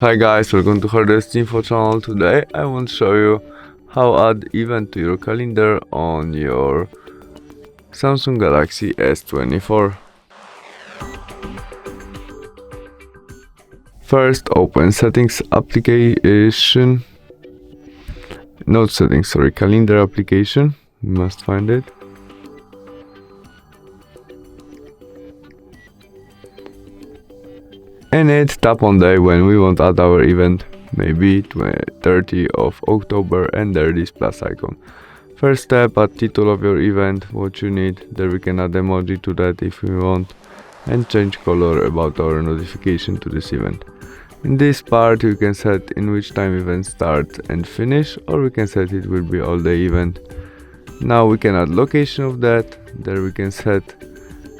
Hi guys, welcome to HardReset.Info channel. Today I want to show you how add event to your calendar on your Samsung Galaxy S24. First, open settings application. Not settings, sorry, calendar application. You must find it. In it, tap on day when we want to add our event, maybe 30 of October, and there is plus icon. First step, add title of your event, what you need. There we can add emoji to that if we want, and change color about our notification to this event. In this part you can set in which time event start and finish, or we can set it will be all day event. Now we can add location of that. There we can set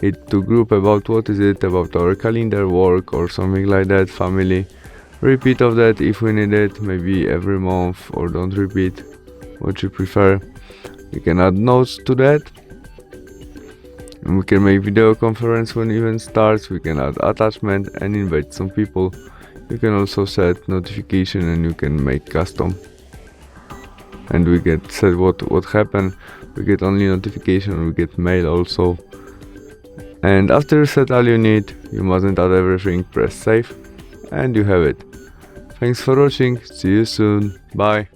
it to group about what is it about our calendar, work or something like that, family. Repeat of that if we need it, maybe every month, or don't repeat, what you prefer. We can add notes to that, and we can make video conference when event starts. We can add attachment and invite some people. You can also set notification and you can make custom, and we get set what happened. We get only notification, we get mail also. And after you set all you need, you mustn't add everything, press save, and you have it. Thanks for watching, see you soon, bye.